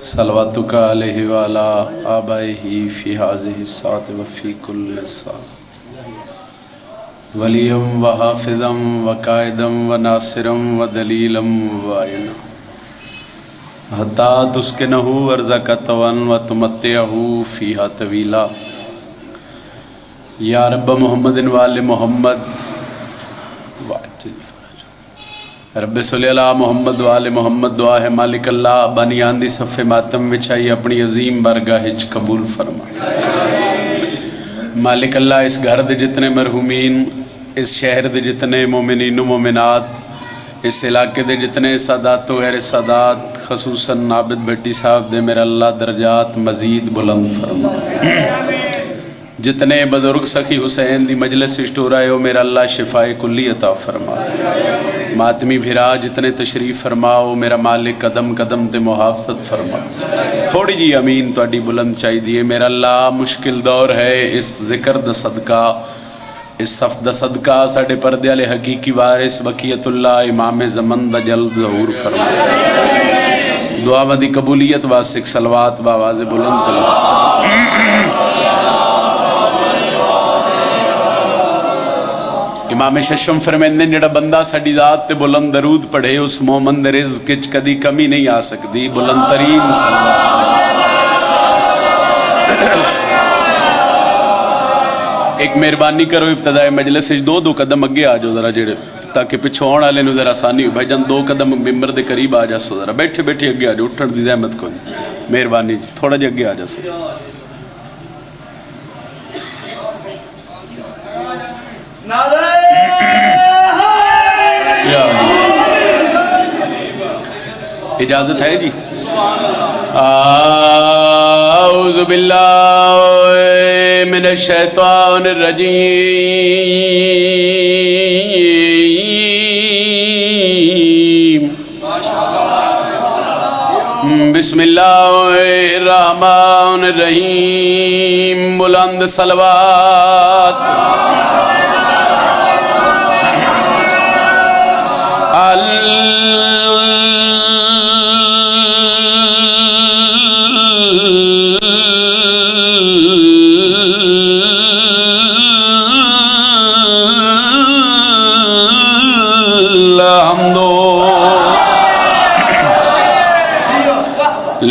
صلواتک علیہ وعلا آبائہ فی ہذہ الساعۃ وفی کل ساعۃ ولیم و حافظم و قائدم و ناصرم و دلیلم و عینا حتی تسکنہ ارضک طوعا و تمتعہ فیہا طویلا یا رب محمد وآل محمد رب صلی اللہ محمد وآل محمد دعا ہے مالک اللہ بانیان دی صف ماتم وچھائی اپنی عظیم بارگاہ وچ قبول فرما۔ مالک اللہ اس گھر دے جتنے مرحومین، اس شہر دے جتنے مومنین و مومنات، اس علاقے دے جتنے سادات و غیر سادات، خصوصاً عابد بھٹی صاحب دے میرا اللہ درجات مزید بلند فرما۔ جتنے بزرگ سخی حسین دی مجلس اشتورائے ہو میرا اللہ شفائے کلی عطا فرما۔ ماتمی بھرا جتنے تشریف فرماؤ میرا مالک قدم قدم تے محافظت فرما۔ تھوڑی جی امین تواڈی بلند چاہی دیئے میرا اللہ، مشکل دور ہے، اس ذکر دا صدقہ، اس صف دا صدقہ ساڑھے پردے والے حقیقی وارث بقیت اللہ امام زمن دا جلد ظہور فرما۔ دعا ودی قبولیت واسق صلوات باواز بلند تلاوت۔ امام ششم فرمیندے جڑا بندہ ساڈی ذات تے بلند درود پڑھے اس مومن دے رزق وچ کدی کمی نہیں آ سکتی۔ بلند ترین صلوات۔ ایک مہربانی کرو ابتدائی مجلس وچ دو قدم اگے آ جاؤ ذرا جڑے تاکہ پچھوں آن والے نوں ذرا آسانی ہو۔ بھائی جان 2 قدم ممبر دے قریب آ جا سو، ذرا بیٹھے بیٹھے اگے آ جاؤ، اٹھن دی زحمت کوئی مہربانی جی، تھوڑا جی اگے آ جا سو۔ اجازت ہے جی؟ اعوذ باللہ من الشیطان الرجیم، بسم اللہ الرحمن الرحیم، بلند صلوات۔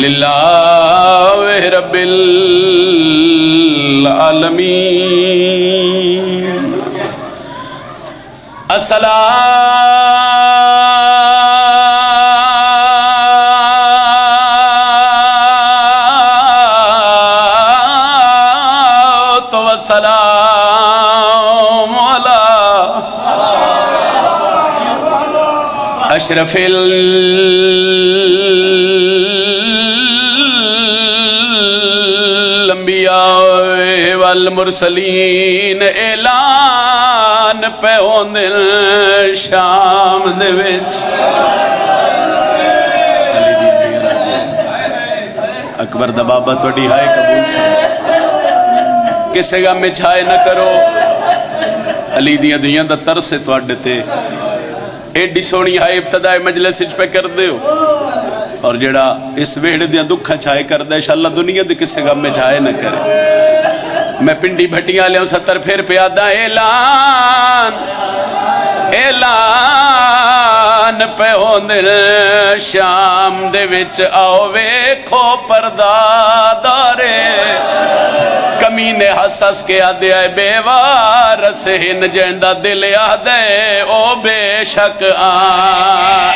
للہ رب العالمین، الصلاۃ والسلام علی اشرف والمرسلین، اعلان پہ ہوندن شام دے وچ۔ اکبر دا بابا توڑی ہائے قبول فرما۔ کسے گا میں چھائے نہ کرو، علی دیاں دیاں دا ترس ہے توڑے تے ایڈی سونی ہائے ابتدائی مجلس اچ پہ کر دے ہو، اور جڑا اس ویڑ دیاں دکھا چھائے کر دے انشاءاللہ دنیا دے کسے گا میں چھائے نہ کرے۔ میں پنڈی بھٹیاں لیاں 70 پھر پیادہ اعلان اعلان پہ ہوندن شام دے وچ، آؤ ویکھو پردہ دارے کمینے حسس کے آدھے آئے بے وارس ہن جیندہ دل آدھے او بے شک آن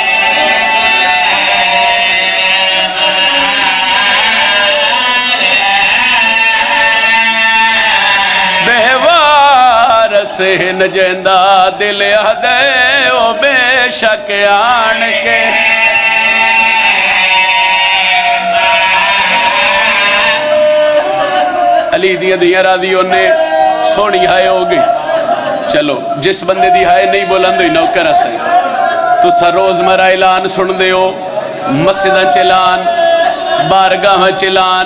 سہن جیندہ دل آدھے او بے شک آن کے۔ علی دیاں دیاں راضیوں نے سونی ہائے ہو گئی۔ چلو جس بندے دی ہائے نہیں بلند ہوئی نوکر اسے تو تھا روز مرہ اعلان سن دے ہو، مسجدہ چلان، بارگاہ چلان،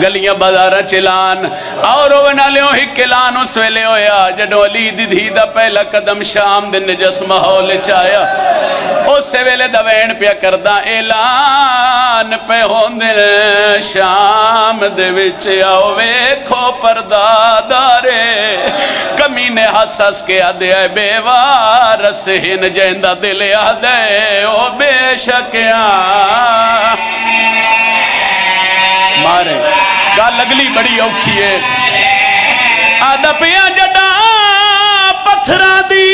گلیاں بازاراں چلان اور نالیوں ہک اعلان اس ویلے ہویا جدوں علی دی دھی دا پہلا قدم شام دے نجس ماحول چایا اس ویلے دا وین پیا کردا اعلان پہ ہوندے شام دے وچ آؤ ویکھو پردہ دارے کمینے ہس ہس کے آدھے آئے بے وارس ہن جیندہ دل آدھے او بے شکیاں مارے گال اگلی بڑی اوکھی ہے آدھا پیاں جڑا پتھرا دی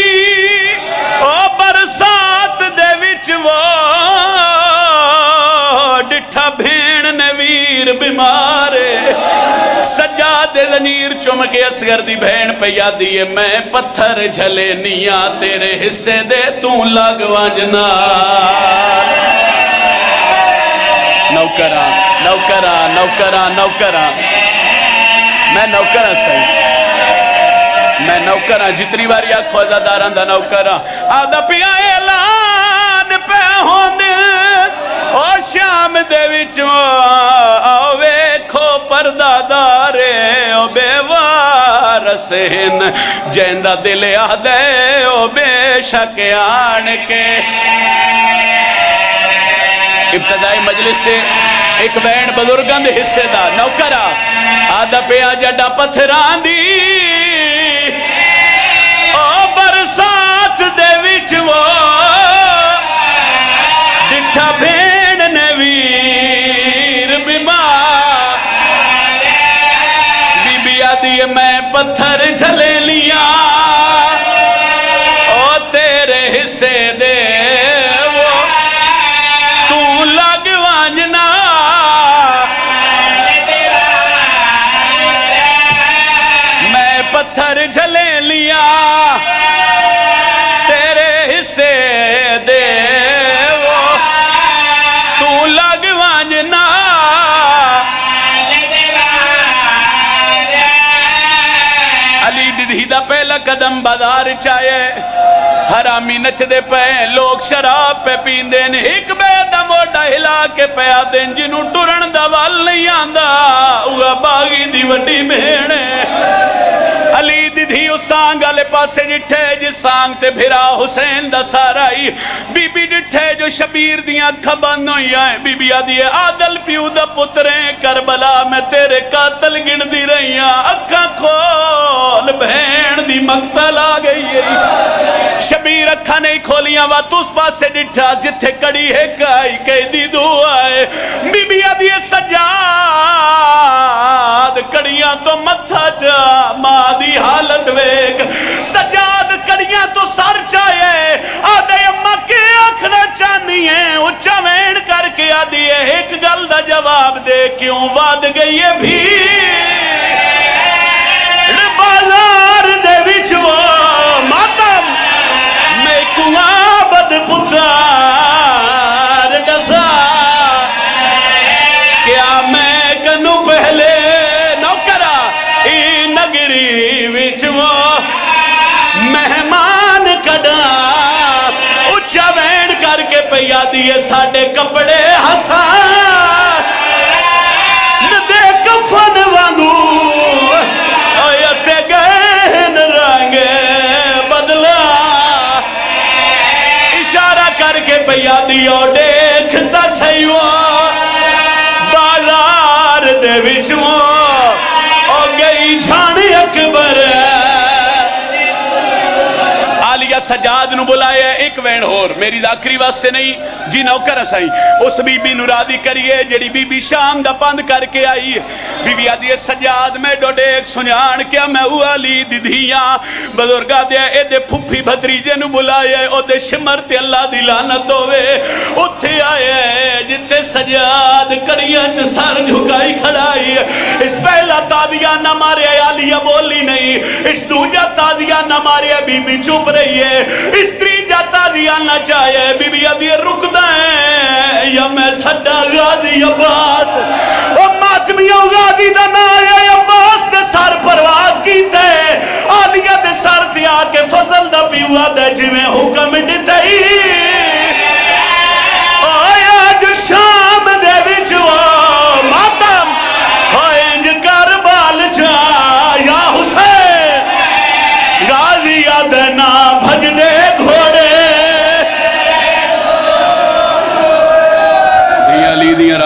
او برسات دے وچ وہ ڈٹھا بھین نے ویر بیمارے سجاد زنیر چم کے اسگر دی بھین پہ یادی ہے میں پتھر جھلے نیاں تیرے حصے دے تو لگ وانجنا نوکرہ نوکرہ نوکرہ نوکرہ میں نوکرہ صحیح میں نوکرہ جتری باری آکھو ازاداران دا نوکرہ آدھا پیا اعلان پہ ہون دل او شام دے وچوں آو ویکھو پردہ دارے او بے وارس ہن جیندہ دل آدھے او بے شک آن کے ابتدائی مجلس سے ایک بین بزرگان دے حصے دا نوکرہ آدھا پیا جڑا پتھران دی او برسات دے وچ وہ ڈٹھا بھین نے ویر بیمار بی بی آدھی میں پتھر جھلے لیا او تیرے حصے دے پتھر جھلے لیا تیرے حصے دے وہ تو لگ وانجنا علی دی دا پہلا قدم بازار چاہے حرامی نچ دے پہ لوگ شراب پہ پیندین ایک بے دا موڑا ہلا کے پہ آدین جنہوں ٹورن دا وال نہیں آندہ اوہ باغی دی وڈی بھیڑے علی دی دھی اس سانگ آلے پاسے ڈٹھے جس سانگ تے بھرا حسین دا سارائی بی بی ڈٹھے جو شبیر دیاں کھبان ہوئی آئیں بی بی آدھی عادل پیو دا پتریں کربلا میں تیرے قاتل گن دی رہی ہیں اکھا کھول بہن دی مقتل آ گئی ہے شبیر اکھا نہیں کھولیاں وات اس پاسے ڈٹھا جتھے کڑی ہے کائی کہی دی دعائے بی بی آدھی سجاد کڑیاں تو متھا جا ماں دی حالت ویک سجاد کڑیاں تو سر چاہے آدھے اممہ کے آنکھنا چانی ہے اچھا وین کر کے آدھی ہے ایک گل دا جواب دے کیوں واد گئی ہے بھی بازار دے وچ وہ ماتم میں کنواں بد پتار ڈسا کیا میں کنو پہلے نوکرہ ای نگری وچ وہ مہمان کڑا اچھا وین کر کے پیا دیئے ساڑے کپڑے حسان ندے کفن وانگو آیتے گہن رنگے بدلا اشارہ کر کے پیا دیو دیکھتا سیوا بازار دے وچوں او گئی جھانی اکبر آلیہ سجاد نو بلائے ایک وین ہور میری داکری واسے نہیں جی نوکر اسائی اس بی بی نرادی کریے جڑی بی بی شام دا پند کر کے آئی بی بی آدھی سجاد میں ڈوڑے ایک سنیان کیا میں ہوا لی دی دھیاں بزرگا دیا اے دے پھپی بھتریجے نو بلائے او دے شمرتے اللہ دی لعنت ہوئے اتھے آئے جتے سجاد کڑیاں چھ سر جھکائی کھڑائی اس پہلا تادیہ نہ مارے آلیہ بولی نہیں اس دوجہ تادیہ نہ مارے بی بی چپ رہی ہے اس تریجہ تادیہ نہ چاہے بی بی آدھی رک دائیں یا میں سڈا غازی عباس او ماتمیوں غازی دا نائے عباس دے سر پرواز کی تے آلیہ دے سر دیا کے فضل دا پیوا دے جویں حکم دیتے آیا جو شام دے بچوا ماتم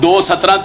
2 17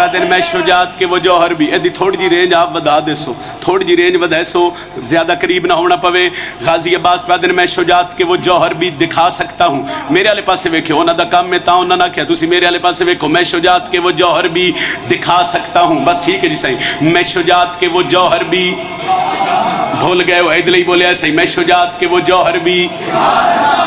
پہ دن میں شجاعت کے وہ جوہر بھی ایدی تھوڑی جی رینج آپ ودا دے سو تھوڑی جی رینج ودے سو زیادہ قریب نہ ہونا پوے غازی عباس پہ دن میں شجاعت کے وہ جوہر بھی دکھا سکتا ہوں میرے والے پاسے ویکھو انہاں دا کام میں تا انہاں نہ کیا تسی میرے والے پاسے ویکھو میں شجاعت کے وہ جوہر بھی دکھا سکتا ہوں بس ٹھیک ہے جی صحیح میں شجاعت کے وہ جوہر بھی بھول گئے وہ ادھر ہی بولے ایسے میں شجاعت کے وہ جوہر بھی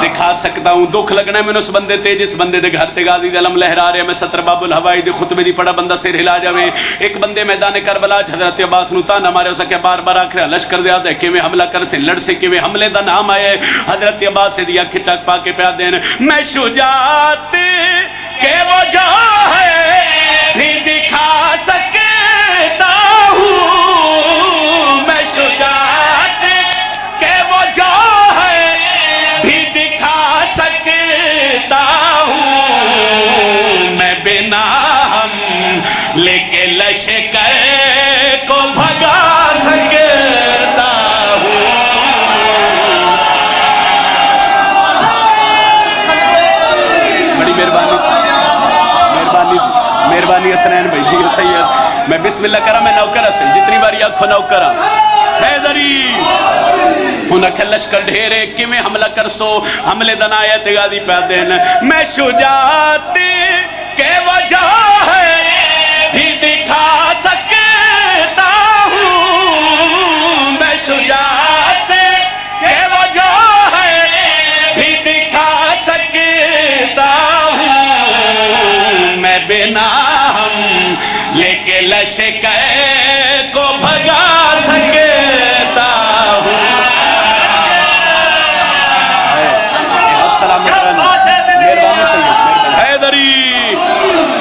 دکھا سکتا ہوں دکھ لگنا ہے میں اس بندے تے جس بندے دے گھر تے غازی دے علم لہرا رہے میں ستر باب الہوائی دے خطبے دی پڑا بندہ سر ہلا جاوے ایک بندے میدان کربلا حضرت عباس نو تانا مارے اسا کہ بار بار آکھرا لشکر زیادہ ہے کہ میں حملہ کر سے لڑ سے کہ میں حملے دا نام آئے حضرت عباس سے دیا کھچک پا کے پیا دین میں شجاعت کے وہ جوہر بھی دکھا سکتا ہوں میں شجاعت کے وہ جوہر بھی دکھا سکتا ہوں میں بنا ہم لے کے لشکر کو بھگا سکتا ہوں بڑی مہربانی حسنین بھائی جی سید میں بسم اللہ کرا میں نوکر سے جتنی باری آنکھوں نوکرا حیدری انہاں کے لشکر ڈھیرے کہ میں حملہ کر سو حملے دن آیت غازی پہ دین میں شجاعت کے وہ جوہر بھی دکھا سکتا ہوں میں شجاعت کے وہ جوہر بھی دکھا سکتا ہوں میں بنا ہم لے کے لشکر کو بھگا سکتا ہوں حیدری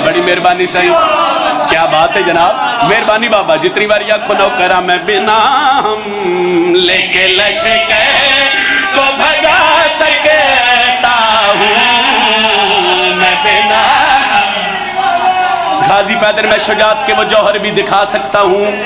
بڑی مہربانی صحیح کیا بات ہے جناب مہربانی بابا جتنی بار آنکھوں نوکرا میں بنا ہم لے کے لشکر کو بھگا سکتا ہوں میں بنا غازی پیدر میں شجاعت کے وہ جوہر بھی دکھا سکتا ہوں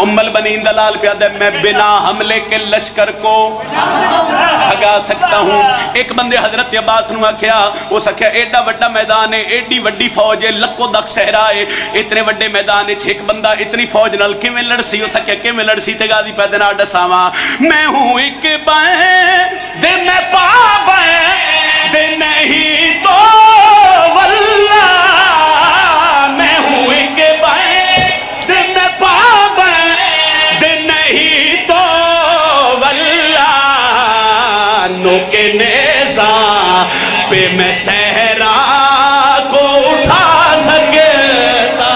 ام البنین دلال پیادر میں بنا حملے کے لشکر کو بھگا سکتا ہوں ایک بندے حضرت عباس نو آکھیا وہ سکھیا ایڈا وڈا میدان ہے ایڈی وڈی فوج ہے لکو دک صحرا ہے اتنے وڈے میدان ہے ایک بندہ اتنی فوج نال کیویں لڑ سی وہ سکھیا کیویں لڑ سی تے غازی پیدر نال دساواں میں ہوں ایک بند میں پابند نہیں تو واللہ میں ہوں ایک بند میں پابند نہیں تو واللہ نوک نیزاں پہ میں صحرا کو اٹھا سکتا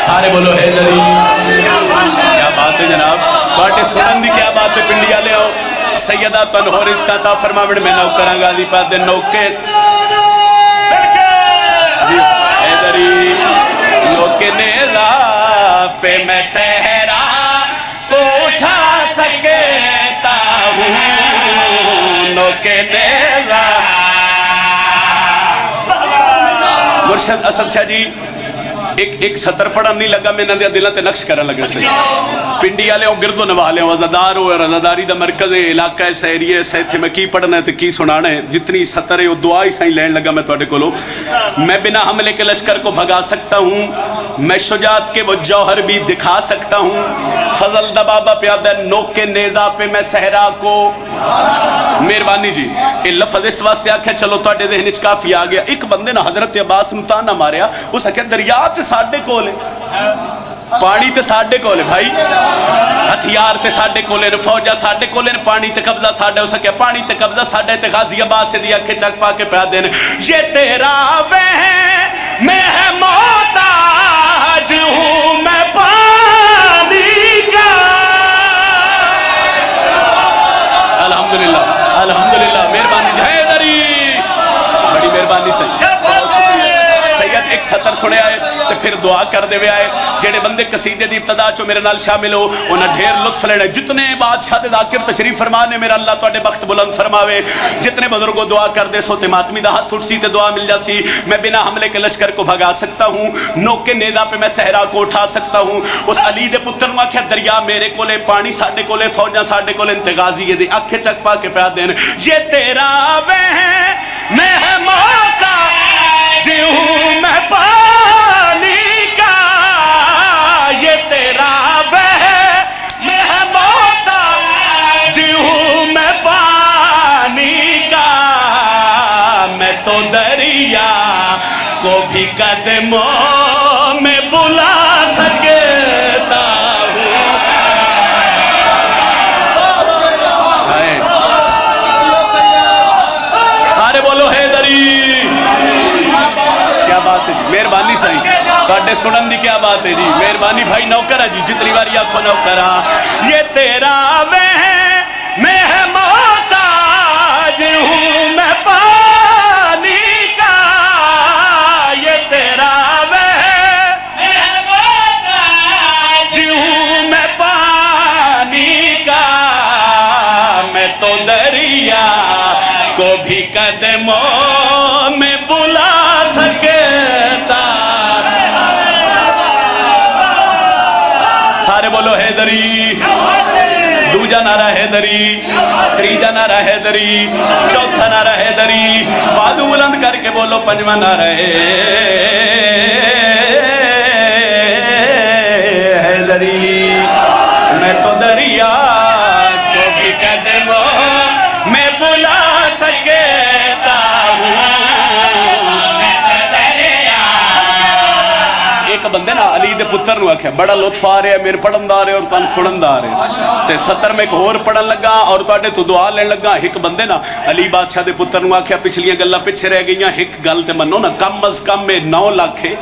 سارے بولو حیدری کیا بات ہے جناب باٹے سنن دی کیا بات ہے پنڈی آلے ہو سیدہ تنہور استعطا فرماوڑ میں نوکرہ غازی پاک دے نوکے حیدری نوکے نیزہ پہ میں صحرا کو اٹھا سکتا ہوں نوکے نیزہ مرشد اسد شاہ جی ایک سطر پڑھا نہیں لگا میں ندیا دلہ تے نقش کرا لگا سے پنڈی آلے ہوں گردو نوالے ہوں عزدار ہو رضاداری دا مرکز علاقہ سہریہ سہتے میں کی پڑھنا ہے تے کی سنانا ہے جتنی سطر ہے وہ دعائی سائیں لین لگا میں توڑے کو لو میں بنا حملے کے لشکر کو بھگا سکتا ہوں میں شجاعت کے وہ جوہر بھی دکھا سکتا ہوں فضل دبابہ پیادہ نوک کے نیزہ پہ میں صحرا کو مہربانی جی یہ لفظ اس واسطے آکھا چلو توڑے دہنے کافی آگیا ایک بندے نا حضرت عباس نتا نہ ماریا اس آکھا دریا تے ساڑھے کولے پانی تے ساڑھے کولے بھائی ہتھیار تے ساڑھے کولے فوجہ ساڑھے کولے پانی تے قبضہ ساڑھے اس آکھا پانی تے قبضہ ساڑھے تے غازی عباس سے دیا کھچک پا کے پیا دینے یہ تیرا وہم میں ہے محتاج ہوں میں پانی کا الحمدللہ الحمدللہ مہربانی حیدری بڑی مہربانی سید ایک سطر سنیا ہے تے پھر دعا کر دے وے آئے جڑے بندے قصیدے دی ابتدا چو میرے نال شامل ہو انہاں ڈھیر لطف لینا جتنے بادشاہ دے ذاکر تشریف فرمانے میرا اللہ تواڈے بخت بلند فرماوے جتنے بزرگوں دعا کر دے سو تے ماتمی دا ہاتھ اٹھ سی تے دعا مل جاسی میں بنا حملے کے لشکر کو بھگا سکتا ہوں نوک کے نیزہ پہ میں صحرا کو اٹھا سکتا ہوں اس علی دے پتر نو آکھیا دریا میرے کولے پانی ساڈے کولے فوجاں ساڈے کولے انتغازی دے اکھے چک پا کے پیا دین یہ تیرا وہم میں ہے موتا جیوں میں پانی کا یہ تیرا وہم میں ہے موتا جیوں میں پانی کا میں تو دریا کو بھی قدموں میں بلا سکتا ہوں سارے بولو حیدری کیا بات ہے جی مہربانی صحیح تواڈے سنن دی کیا بات ہے جی مہربانی بھائی نوکر ہے جی جتنی باری آنکھوں نوکر ہاں یہ تیرا وہم میں ہے محتاج ہوں میں پانی کا یہ تیرا وہم میں ہے محتاج ہوں میں پانی کا میں تو دریا کو بھی قدموں میں بلا سکتا سارے بولو حیدری دوجا نعرہ حیدری تریجا نعرہ حیدری چوتھا نعرہ حیدری بادو بلند کر کے بولو پنجواں نعرہ حیدری میں تو دریا کو بھی قدموں میں بلا سکتا ہوں ایک بندے نا علی دے پتر نو آکھیا بڑا لطف آ رہا ہے میرے پڑھن دا رہے اور تن سنن دا رہے تے ستر میں ایک اور پڑھن لگا اور تواڈے تو دعا لین لگا ایک بندے نا علی بادشاہ دے پتر نو آکھیا پچھلیاں گلاں پیچھے رہ گئیاں ایک گل تے منو نا کم از کم میں 9 لاکھ ہے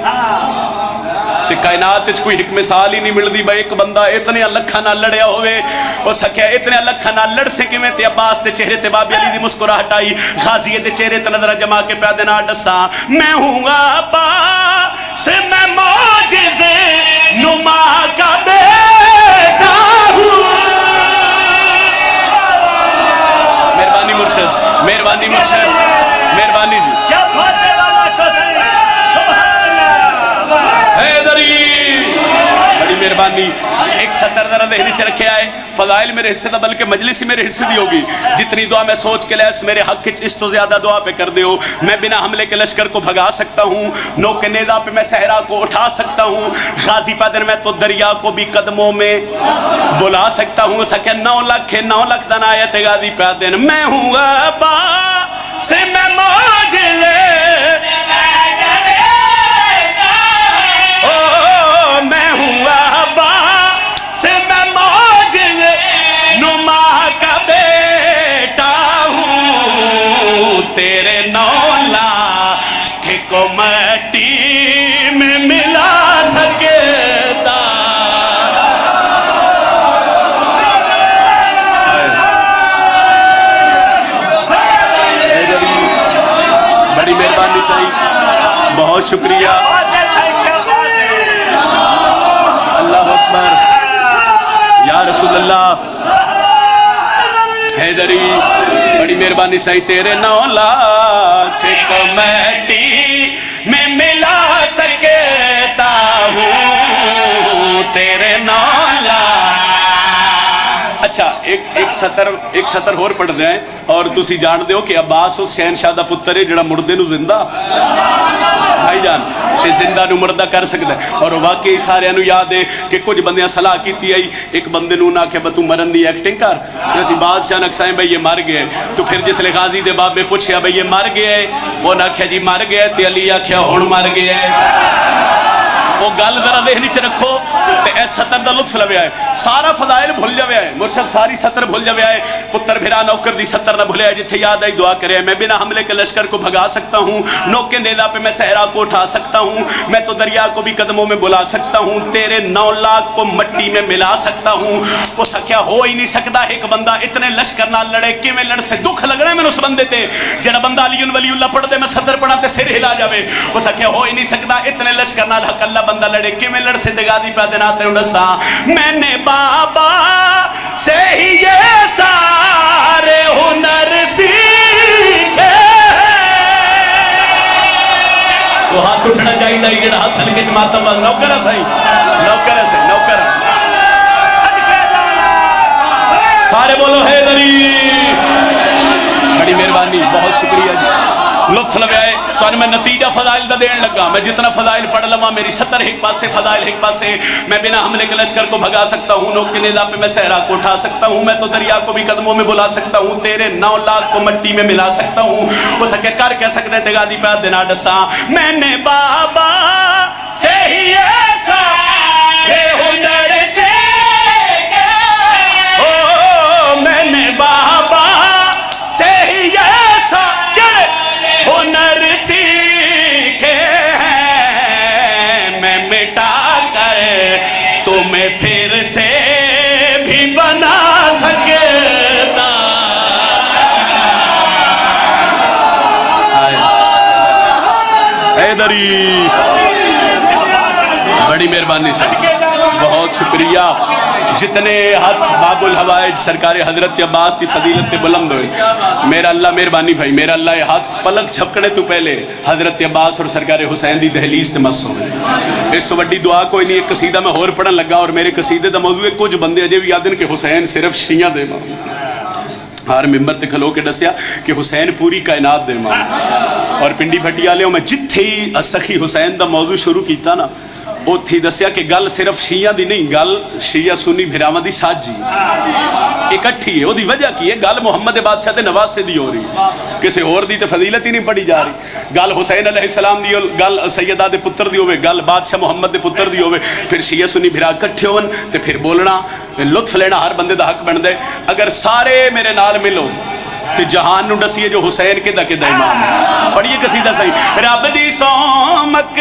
تے کائنات وچ کوئی ایک مثال ہی نہیں ملدی بھائی ایک بندہ اتنے لکھاں نال لڑیا ہوئے او سکیا اتنے لکھاں نال لڑ سے کیویں تے عباس دے چہرے تے بابی علی دی مسکراہٹ آئی غازی دے چہرے تے نظر جما کے پیا دینا دساں میں ہوں عباس میں معجزے نما کا بیٹا ہوں مہربانی مرشد مہربانی مرشد مہربانی جی کیا بھولے والا کو حیدری بڑی مہربانی ایک سطر ذرا ذہنی سے رکھے آئے فضائل میرے حصے تھا بلکہ مجلس ہی میرے حصے دی ہوگی جتنی دعا میں سوچ کے لیس میرے حق اس تو زیادہ دعا پہ کر دے ہو میں بنا حملے کے لشکر کو بھگا سکتا ہوں نو کے نیزہ پہ میں صحرا کو اٹھا سکتا ہوں غازی پادر میں تو دریا کو بھی قدموں میں بلا سکتا ہوں سکے 9 لاکھ دن آیت غازی پادر میں ہوں عباس میں معجزے میں ہوں عباس میں معجزے نما کا بیٹا ہوں تیرے 9 لاکھ کو مٹی میں ملا سکتا بڑی مہربانی صحیح بہت شکریہ اللہ اکبر یا رسول اللہ حیدری بڑی مہربانی صحیح تیرے 9 لاکھ کو مٹی میں ملا سکتا ہوں تیرے 9 لاکھ اچھا ایک سطر اور پڑھ دیں اور تسی جان دیو کہ عباس اس شہنشاہ دا پتر ہے جڑا مردے نو زندہ بھائی جان تے زندہ نو مردہ کر سکتا ہے اور واقعی سارے انو یاد ہے کہ کچھ بندیاں صلاح کیتی آئی ایک بندے نو نا کہ بتو مرن دی ایکٹنگ کر جیسی بادشاہ نقصائیں بھئی یہ مر گئے تو پھر جس لئے غازی دے باب میں پوچھیا بھئی یہ مر گئے وہ نا کہ جی مر گئے تے علی آکھیا ہون مر گئے وہ گل ذرا ذہنی چ رکھو تے اے سطر دا لطف لویا ہے سارا فضائل بھول جاویا ہے مرشد ساری سطر بھول جاویا ہے پتر بھرا نوکر دی سطر نہ بھولیا ہے جتھے یاد آئی دعا کرے میں بنا حملے کے لشکر کو بھگا سکتا ہوں نوک کے نیزہ پہ میں صحرا کو اٹھا سکتا ہوں میں تو دریا کو بھی قدموں میں بلا سکتا ہوں تیرے 9 لاکھ کو مٹی میں ملا سکتا ہوں وہ سکیا ہو ہی نہیں سکتا ایک بندہ اتنے لشکر نہ لڑے کہ میں لڑ سے دکھ لگ رہے میں اس بندے تے جڑا بندہ علی ولی اللہ پڑھ دے میں سطر پڑھا تے سر ہلا جاوے وہ سکیا ہو ہی نہیں سکتا اتنے لشکر نہ حق اللہ بندہ لڑے کہ میں لڑ سے دگا دی پہ دینا تے انڈسا میں نے بابا سے ہی یہ سارے ہنر سیکھے وہ ہاتھ اٹھنا چاہیے دا یہ ہاتھ ہلکے جماعتہ باز نوکر ہے صحیح نوکر ہے صحیح نوکر ہے سارے بولو حیدری بڑی مہربانی بہت شکریہ جی لطف لگا ہے تو میں نتیجہ فضائل دا دین لگا میں جتنا فضائل پڑھ لما میری 70 ایک پاس سے فضائل ایک پاس سے میں بنا حملے کے لشکر کو بھگا سکتا ہوں نوک کے نیزہ پہ میں صحرا کو اٹھا سکتا ہوں میں تو دریا کو بھی قدموں میں بلا سکتا ہوں تیرے 9 لاکھ کو مٹی میں ملا سکتا ہوں وہ سکے کر کہہ سکتے تگا دی پہ دینا ڈسا میں نے بابا سے ہی ایسا ہنر سے میں نے بابا سے ہی ایسا ہنر سیکھے ہیں میں مٹا کر تمہیں پھر سے بھی بنا سکتا حیدری بڑی مہربانی سے بہت شکریہ جتنے ہاتھ باب الحوائج سرکار حضرت عباس کی فضیلت بلند ہوئے میرا اللہ مہربانی بھائی میرا اللہ ہاتھ پلک چھپکنے تو پہلے حضرت عباس اور سرکار حسین دی دہلیز تے مس ہوئے اس وڈی دعا کوئی نہیں ایک قصیدہ میں اور پڑھن لگا اور میرے قصیدے دا موضوع ہے کچھ بندے اجے بھی یاد ہیں کہ حسین صرف شیعہ دے ماں ہر ممبر تے کھلو کے دسیا کہ حسین پوری کائنات دے ماں اور پنڈی بھٹی آلے ہوں میں جتھے ہی سخی حسین دا موضوع شروع کیتا نا وہ تھی دسیا کہ گل صرف شیعہ دی نہیں گل شیعہ سنی بھراواں دی ساجی اکٹھی ہے وہ دی وجہ کی ہے گل محمد بادشاہ تے نواز سے دی ہو رہی کسی اور دی تے فضیلت ہی نہیں پڑھی جا رہی گل حسین علیہ السلام دی گل سیدہ دے پتر دی ہوئے گل بادشاہ محمد دے پتر دی ہوئے پھر شیعہ سنی بھرا اکٹھے ہون تے پھر بولنا لطف لینا ہر بندے دا حق بن دے اگر سارے میرے نال ملو تے جہان نو ڈسیے جو حسین کے دا امام پڑھیے قصیدہ صحیح رب دی سومک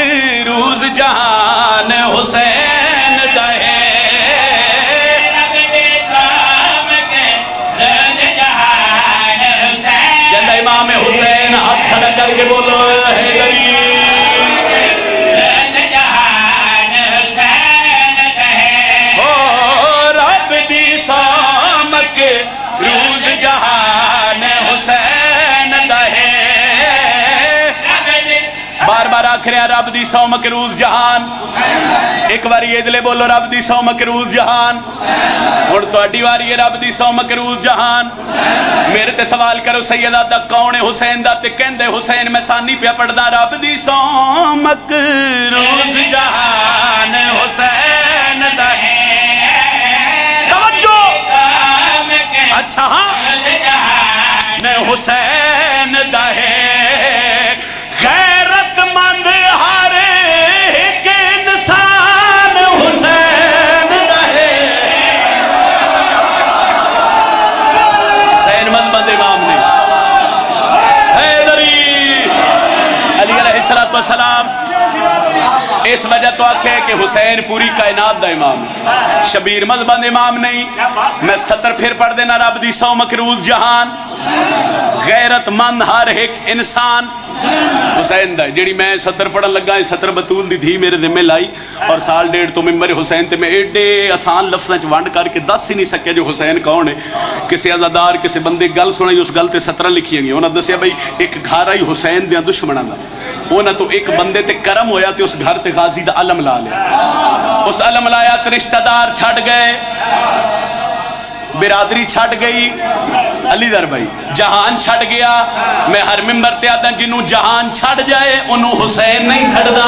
روز جہان حسین دا ہے رب دی سومک روز جہان حسین جندہ امام حسین ہاتھ کھڑا کر کے بولو حیدری روز جہان حسین دا ہے رب دی سومک روز جہان حسین دا ہے بار بار آخرے ہیں رب دی سومک روز جہان ایک بار یہ دلے بولو رب دی سومک روز جہان اور تو اڈی واری ہے رب دی سومک روز جہان میرے تے سوال کرو سیدہ دا کون حسین دا تے کہندے حسین میں ثانی پہ پڑھ دا رب دی سومک روز جہان حسین دا ہے توجہ اچھا ہاں حسین دا ہے غیرت مند ہر ایک انسان حسین دا ہے حسین مند بند امام نے حیدری علی علیہ السلام اس وجہ تو آکھے کہ حسین پوری کائنات دا امام شبیر مذہبند امام نہیں میں 70 پھر پڑھ دینا رب دی سومک روز جہان غیرت مند ہر ایک انسان حسین دا جیڑی میں 70 پڑھن لگا 70 بطول دی تھی میرے ذمہ لائی اور سال ڈیڑھ تو ممبر حسین تے میں ایڈے آسان لفظاں چ ونڈ کر کے دس ہی نہیں سکیا جو حسین کون ہے کسی عزادار کسی بندے گل سنائی اس گل تے 17 لکھی گئی انہاں دسیا بھائی ایک گھر آئی حسین دیاں دشمناں دا انہاں تو ایک بندے تے کرم ہویا تے اس گھر تے غازی دا علم لا لیا اس علم لایا تے رشتہ دار چھڑ گئے برادری چھٹ گئی علی در بھائی جہان چھٹ گیا میں ہر ممبر تے آتا جنہوں جہان چھٹ جائے انہوں حسین نہیں چھڑ دا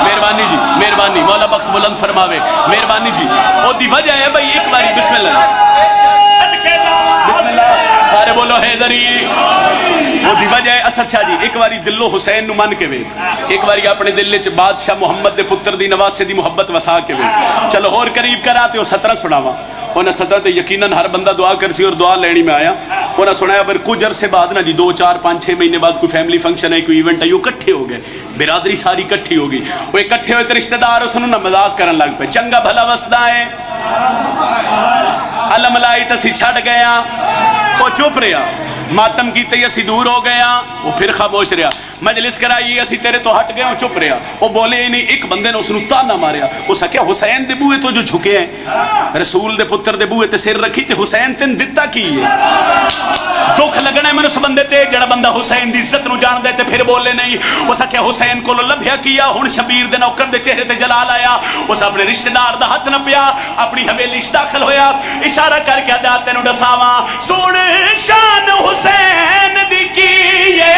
مہربانی جی مہربانی مولا بخت بلند فرماوے مہربانی جی او دی وجہ ہے بھائی ایک باری بسم اللہ بسم اللہ سارے سارے بولو حیدری وہ دی وجہ ہے اسد شاہ جی ایک باری دلو حسین نو من کے وے ایک باری اپنے دل چ بادشاہ محمد دے پتر دی نواسے دی محبت وسا کے وے چلو اور قریب کراتے ہو 17 سناوا انہیں 17 تے یقیناً ہر بندہ دعا کر سی اور دعا لینی میں آیا انہیں سنایا پر کچھ عرصے بعد نا جی 2 4 5 6 مہینے بعد کوئی فیملی فنکشن ہے کوئی ایونٹ ہے وہ کٹھے ہو گئے برادری ساری کٹھی ہو گئی وہ اکٹھے ہوئے تو رشتہ دار اس نہ مذاق کرن لگ پے چنگا بھلا وسدا ہے علم لائی تسی چھڑ گیا وہ چپ رہا ماتم کی تے اسی دور ہو گیا وہ پھر خاموش رہا مجلس کرائی اسی تیرے تو ہٹ گئے وہ چپ رہا وہ بولے ہی نہیں ایک بندے نے اس نے تانا ماریا وہ سکیا حسین دے بوئے تو جو جھکے ہیں رسول دے پتر دے بوئے تے سر رکھی تے حسین تین دتا کی ہے دکھ لگنا ہے میں اس بندے تے جڑا بندہ حسین دی عزت نو جان دے تے پھر بولے نہیں وہ سکیا حسین کو لبھیا کیا ہن شبیر دے نوکر دے چہرے تے جلال آیا اس اپنے رشتہ دار دا ہاتھ نہ پیا اپنی حویلی وچ داخل ہویا اشارہ کر کے ادا تینوں دساواں سن شان حسین دی کیے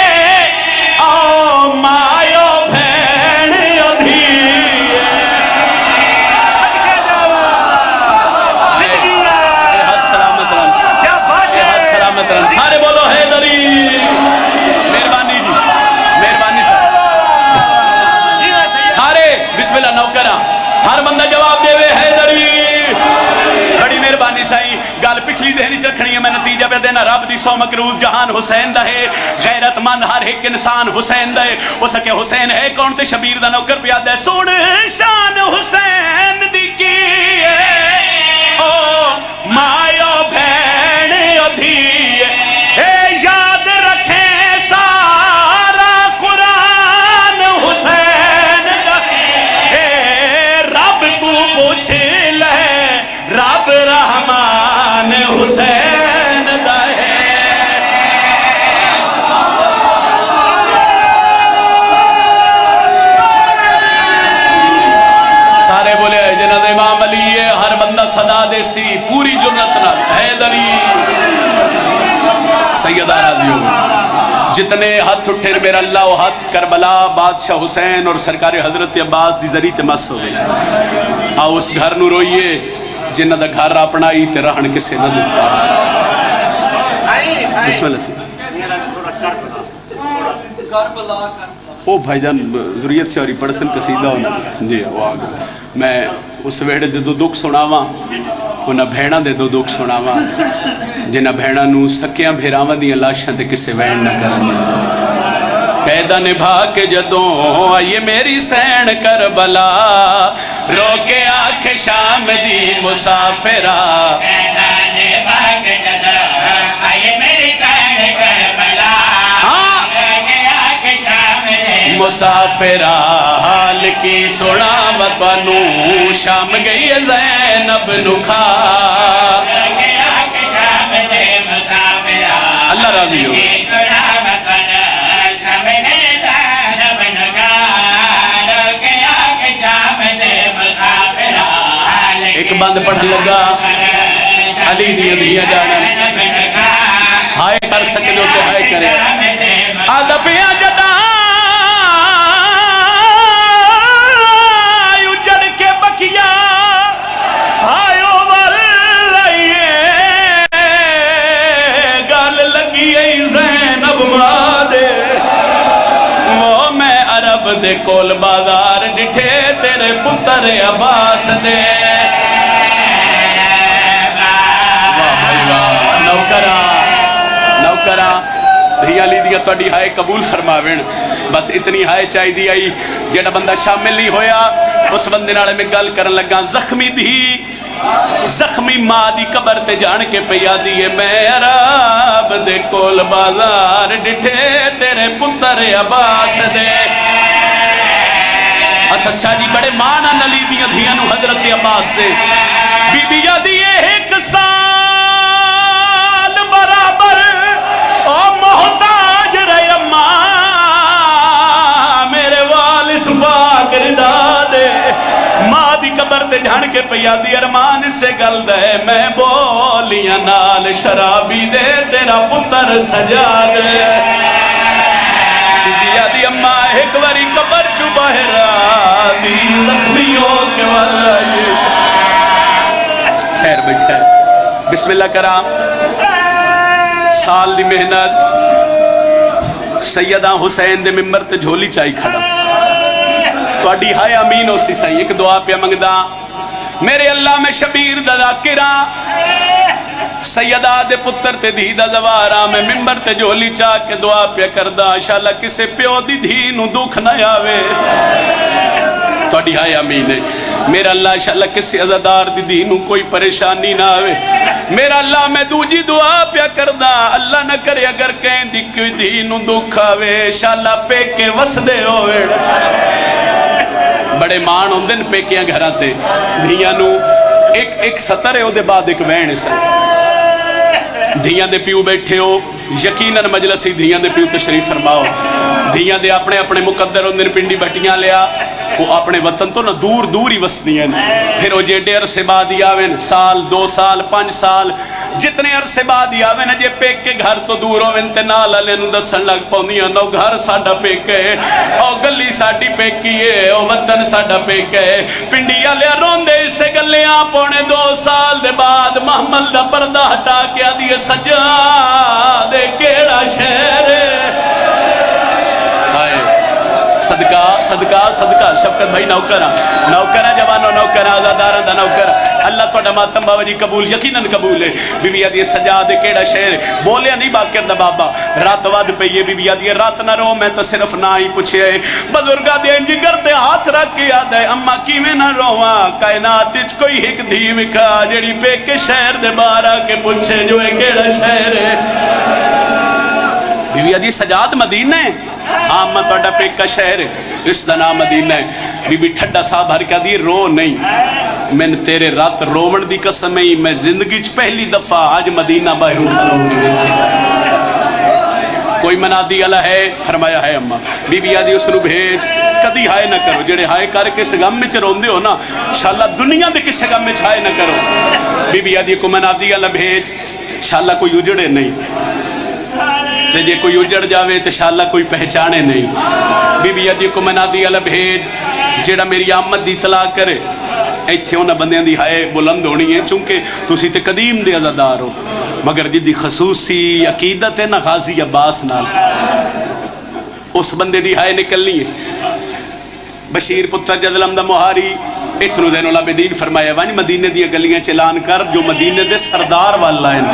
او مایو بھین ادھیے ہاتھ سلامت رہن ہاتھ سلامت رہن سارے بولو حیدری مہربانی جی مہربانی سارے بسم اللہ نوکرہ ہر بندہ جواب دے وے حیدری بڑی مہربانی سائی گل پچھلی دہنی سے رکھنی ہے میں نتیجہ پہ دینا رب دی سو مکروز جہان حسین دا ہے غیرت مند ہر ایک انسان حسین دا ہے وہ سکے حسین ہے کون تے شبیر دا نوکر پیاد ہے سن شان حسین دی کی او مایو بھین ادھیے اے یاد رکھیں سارا قرآن حسین دا اے رب تو پوچھ لے رب رحمان حسین دا ہے سارے بولے جنہاں امام علی ہے ہر بندہ صدا دے سی پوری جرت نہ حیدری سیدہ راضی ہو جتنے ہاتھ اٹھے میرا اللہ و ہاتھ کربلا بادشاہ حسین اور سرکار حضرت عباس دی ذریعہ تمس ہو گئی آؤ اس گھر نو روئیے جنہ دا گھر اپنا ہی تے رہن کسے نہ دیتا بسم اللہ سی او بھائی جان ضروریت سے اور پڑسن قصیدہ ہونا جی وہ آگا میں اس ویڑے دے دو دکھ سناواں انہاں بھیڑاں دے دو دکھ سناواں جنہ بھیڑاں نو سکیاں بھیراواں دیاں لاشاں تے کسے وین نہ کرن قیدہ نبھا کے جدوں آئیے میری سین کربلا رو کے آنکھ شام دی مسافرہ قیدہ نبھا کے جدوں آئیے میری سین کربلا رو کے آنکھ شام دی مسافرہ حال کی سنا وطنو شام گئی زینب نکھا رو کے آنکھ شام دی مسافرہ اللہ راضی ہو ایک بند پڑھن لگا علی دیا دیا جانا ہائے کر سکے دو تو ہائے کرے آدھپیا جدا اجڑ کے بکیا آئیو واللہیے گال لگی ای زینب مادے وہ میں عرب دے کول بازار ڈٹھے تیرے پتر عباس دے نوکرہ دھیا لی دیا تو ہائے قبول فرماوین بس اتنی ہائے چاہی دی آئی جیڑا بندہ شامل نہیں ہویا اس بندے نالے میں گل کرن لگا زخمی دی زخمی ماں دی قبر تے جان کے پیا دیئے میں عرب دے کول بازار ڈٹھے تیرے پتر عباس دے اسد شاہ جی بڑے مانا نلی دیا دھیا نو حضرت عباس دے بی بی یادیے ایک سال برابر او محتاج رہے اماں میرے والس باغ ردا دے ماں دی قبر تے جھان کے پیا دی ارمان سے گل دے میں بولیاں نال شرابی دے تیرا پتر سجا دے دیا دی اماں ایک واری قبر چو باہر دی زخمیوں کے والا یہ خیر بیٹھا ہے بسم اللہ کرام سال دی محنت سیدہ حسین دے ممبر تے جھولی چائی کھڑا تواڈی ہائے امین ہو سی سائی ایک دعا پہ منگدا میرے اللہ میں شبیر دا ذاکراں سیدہ دے پتر تے دھی دا زوارا میں ممبر تے جھولی چاہ کے دعا پہ کردا انشاءاللہ کسے پیو دی دھی نو دکھ نہ آوے تواڈی ہائے امین ہے میرا اللہ انشاءاللہ کسی عزادار دی دھی نو کوئی پریشانی نہ آوے میرا اللہ میں دوجی دعا پیا کردہ اللہ نہ کرے اگر کہیں دی کوئی دھی نو دکھ آوے انشاءاللہ پیکے وسدے ہوئے بڑے مان ہوندن پیکیاں گھراتے دھیاں نو ایک سطر ہے او دے بعد ایک وین سے دھیاں دے پیو بیٹھے ہو یقیناً مجلسی دھیاں دے پیو تشریف فرماؤ دھیاں دے اپنے اپنے مقدر ہوندن پنڈی بٹیاں لیا وہ اپنے وطن تو نہ دور دور ہی وسدی ہیں پھر وہ جیڈے عرصے بعد ہی آویں سال 2 سال 5 سال جتنے عرصے بعد ہی آویں جے پیک کے گھر تو دور ہوویں تے نال والے نوں دسن لگ پوندیاں نو گھر ساڈا پیک ہے او گلی ساڈی پیکی ہے او وطن ساڈا پیک ہے پنڈی والے روندے اسے گلیاں پونے 2 سال دے بعد محمل دا پردہ ہٹا کے آدی سجادے کیڑا شہر صدقہ صدقہ صدقہ شفقت بھائی نوکرہ جوانو نوکرہ آزادارہ دا نوکرہ اللہ توڑا ماتم بابا جی قبول یقیناً قبول ہے بی بی آدھی سجادے کیڑا شہر بولیا نہیں باکر دا بابا رات واد پہ یہ بی بی آدھی رات نہ رو میں تو صرف نہ ہی پوچھے بزرگا دے جگر تے ہاتھ رکھ کے یاد ہے اما کی میں نہ رواں کائنات اچ کوئی ایک دھی وکھا جڑی پہ کے شہر دے بارا کے پوچھے جو ہے کیڑا شہر ہے بی بی آدھی سجاد مدینہ ہے ہاں میں توڑا پیک کا شہر ہے اس دا نام مدینہ ہے بی بی ٹھڈا صاحب ہر کیا دی رو نہیں میں نے تیرے رات رومن دی قسم ہی میں زندگی چ پہلی دفعہ آج مدینہ باہروں کھڑوں کی دیکھی کوئی منادی اللہ ہے فرمایا ہے اممہ بی بی آدھی اس نو بھیج کدی ہائے نہ کرو جڑے ہائے کر کے سگم میں چروندے ہو نا انشاءاللہ دنیا دے کس سگم میں ہائے نہ کرو بی بی آدھی کو منادی اللہ بھیج انشاءاللہ کوئی اجڑے نہیں تے جے کوئی اجڑ جاوے تو انشاءاللہ کوئی پہچانے نہیں بی بی آدھی کو منادی اللہ بھیج جیڑا میری آمد دی اطلاع کرے ایتھے ہونا بندیاں دی ہائے بلند ہونی ہے چونکہ تسی تے قدیم دے عزادار ہو مگر جدی خصوصی عقیدت ہے نا غازی عباس نال اس بندے دی ہائے نکلنی ہے بشیر پتر جدلم دا مہاری اس نو زین العابدین فرمایا وانی مدینے دی گلیاں چلان کر جو مدینے دے سردار والا ہیں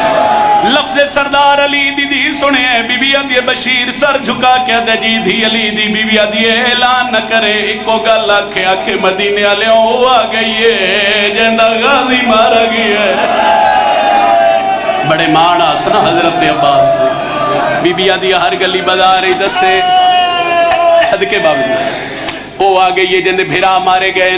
لفظ سردار علی دی دی سنے بی بی آدھی بشیر سر جھکا کیا دے جی دھی علی دی بی بی آدھی اعلان نہ کرے ایک گل آکھے آکھے مدینے والے ہو آ گئی ہے جندہ غازی مارا گئی ہے بڑے مانا سنا حضرت عباس بی بی آدھی ہر گلی بازار دسے صدقے بابا جی او آ گئی ہے جندے بھیرا مارے گئے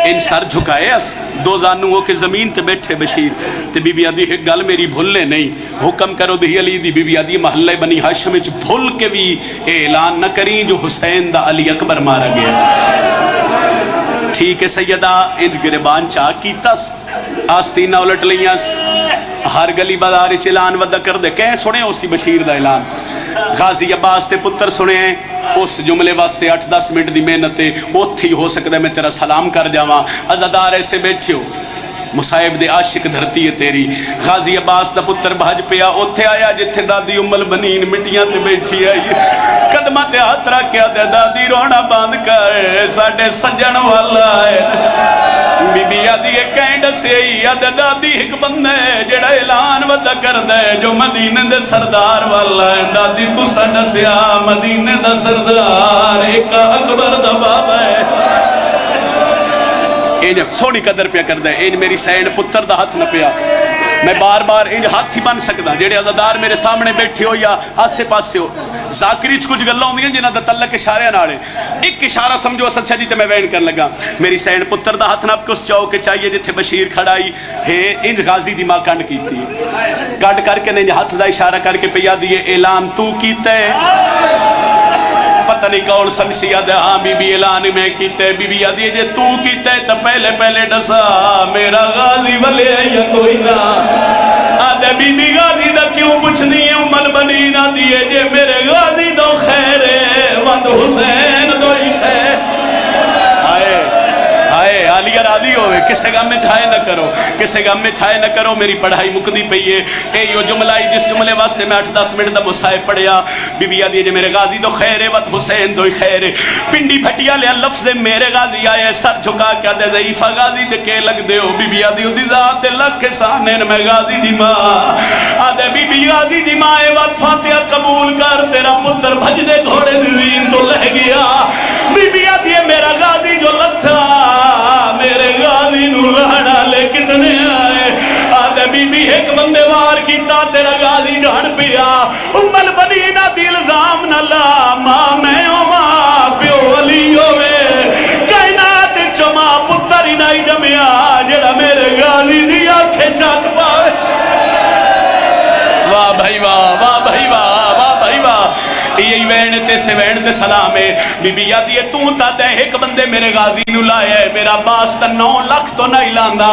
ان سر جھکائے اس 2 زانوں ہو کے زمین تے بیٹھے بشیر تے بی بی آدھی ایک گل میری بھولے نہیں حکم کرو دھی علی دی بی بی آدھی محلہ بنی ہاشم وچ بھول کے بھی اعلان نہ کریں جو حسین دا علی اکبر مارا گیا ٹھیک ہے سیدہ انج گربان چاہ کیتاس آستینہ الٹ لیاس ہر گلی بازار اعلان ودا کر دے کہیں سنے اسی بشیر دا اعلان غازی عباس تے پتر سنے اس جملے واسطے 8-10 منٹ دی محنت ہے اوتھی ہو سکتا ہے میں تیرا سلام کر جاواں عزادار ایسے بیٹھے ہو مصائب دے عاشق دھرتی ہے تیری غازی عباس دا پتر بھاج پیا اوتھے آیا جتھے دادی ام البنین مٹیاں تے بیٹھی آئی قدمہ تے ہاتھ رکھیا دے دادی رونا باندھ کر ساڈے سجن والا ہے بی بی آدھی کہیں ڈسے آدھے دادی ایک بندہ ہے جڑا اعلان ودا کر دے جو مدینے دے سردار والا ہے دادی تو سا ڈسیا مدینے دا سردار ایک اکبر دا بابا ہے انج سونی قدر پیا کر دے انج میری سین پتر دا ہاتھ نہ پیا میں بار بار انج ہاتھ ہی بن سکدا جڑے عزادار میرے سامنے بیٹھے ہو یا آسے پاسے ہو ذاکری چ کچھ گلاں ہوندیاں جنہاں دا تعلق اشارے نال ایک اشارہ سمجھو سچا جی تے میں وین کرن لگا میری سین پتر دا ہاتھ نہ کس چاو کے چاہیے جتھے بشیر کھڑائی ہے انج غازی دی ماں کنڈ کیتی کٹ کر کے نے ہاتھ دا اشارہ کر کے پیا دیے اعلان تو کیتا ہے پتہ نہیں کون سمسی آدھے ہاں بی بی اعلان میں کیتے بی بی آدھی جے تو کیتے تو پہلے پہلے ڈسا میرا غازی والے یا کوئی نہ آدھے بی بی غازی دا کیوں پوچھ نہیں ہے ام البنین آدھی ہے جے میرے غازی دو خیر ہے ود حسین دو ہی خیر آئے آئے علی ورگا راضی ہوئے کسے غم میں چھائے نہ کرو کسے غم میں چھائے نہ کرو میری پڑھائی مکدی پئی ہے اے یو جملہ ہی جس جملے واسطے میں 8-10 منٹ دا مصائب پڑھیا بی بی آدھی جے میرے غازی دو خیر وط حسین دو خیر پنڈی بھٹیا لیا لفظ میرے غازی آئے سر جھکا کیا دے ضعیفہ غازی دے کے لگ دے ہو بی بی آدھی دی ذات دے لکھ سانین میں غازی دی ماں آدھے بی بی غازی دی ماں وقت فاتحہ قبول کر تیرا پتر بھج دے گھوڑے دی زین تو لہ گیا بی بی آدھی میرا غازی جو لتھا میرے غازی نو لہنا لے کتنے آئے آدھے بی بی ایک بندے وار کیتا تیرا غازی جان پیا ام البنینہ دی الزام نہ لا ماں میں ماں پیو علی ہوئے کائنات چما پتر ہی نہیں جمیا جڑا میرے غازی دی آنکھیں چاک پاوے واہ بھائی واہ واہ بھائی واہ واہ بھائی واہ یہی وین تے سے وین تے سلام ہے بی بی یادی ہے تو تا دے ایک بندے میرے غازی نو لائے میرا باس تا 9 لاکھ تو نہیں لاندا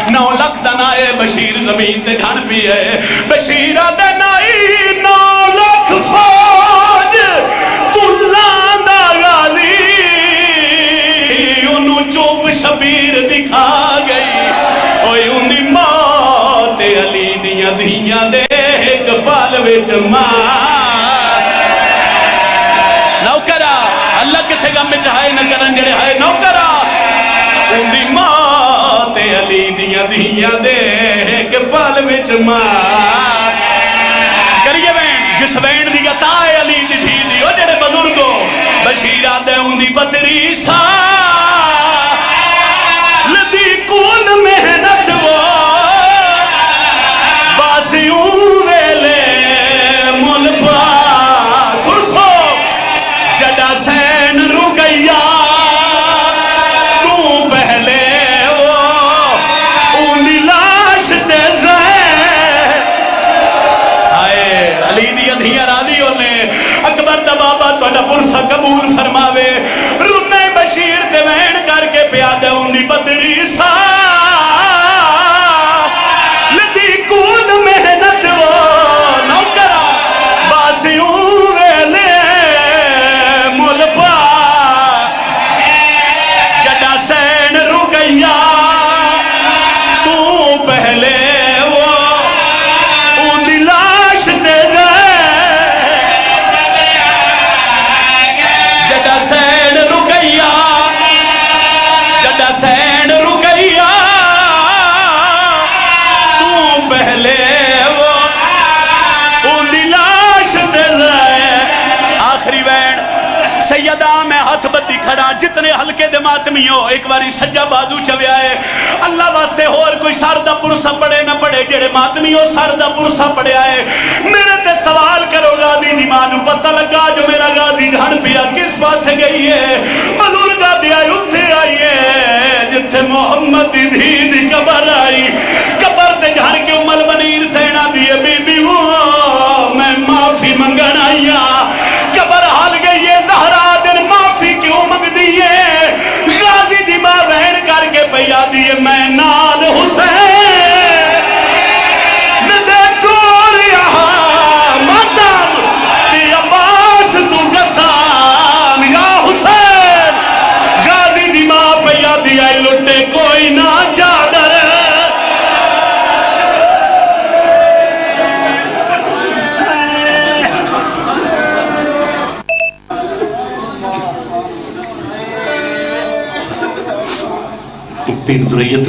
9 لاکھ دا نائے بشیر زمین تے جھان پی ہے بشیر آدھے نہیں 9 لاکھ فوج تو لاندا غازی انہوں چوب شبیر دکھا گئی اوہ ان دی موت علی دیاں دیاں دے ایک پال وچ نوکرہ اللہ کسے غم میں چاہے نہ کرن جڑے ہائے نوکرہ ان دی موت علی دیاں دیاں دے ایک پال وچ کریے وین جس وین دی گتا ہے علی دی دھی دی او جڑے بزرگو بشیر آدھے ان دی بطری سا لدی کون محنت وہ باسیوں ویلے مل پاس سو جڑا سین رکیا تو پہلے وہ ان دی لاش تے زین آئے علی دی ادھیاں راضی ہونے اکبر دا بابا توڑا پرسا قبول فرماوے رنے بشیر تے وین کر کے پیادے ان دی بدری سا لدی کون محنت وہ نوکرہ باسیوں ویلے مل پا جڑا سین رکیا تو پہلے وہ ان دی لاش تے جڑا سین رکیا جڑا سین رکیا تو پہلے وہ ان دی لاش تے آخری وین سیدہ میں ہاتھ بدی کھڑا جتنے ہلکے دے ماتمی ہو ایک باری سجا بازو چویا ہے اللہ واسطے اور کوئی ساردہ پرسا پڑے نہ پڑے جڑے ماتمی ہو ساردہ پرسا پڑے آئے میرے تے سوال کرو غازی دی مانو پتہ لگا جو میرا غازی گھن پیا کس پاسے گئی ہے مدور غازی آئی اتھے آئی ہے جتھے محمد دی دھی دی قبر آئی قبر تے گھن کے امال بنیر سینہ دیئے بی بی وہ میں معافی منگن آئیا قبر حال گئی ہے زہرا دن معافی کیوں منگ دیئے غازی دی ماں بہن کر کے پیا دیئے میں نال حسین ندے ٹور یہاں ماتم دی عباس تو گسان یا حسین غازی دی ماں پیا دیا لٹے کوئی نہ چادر تین درية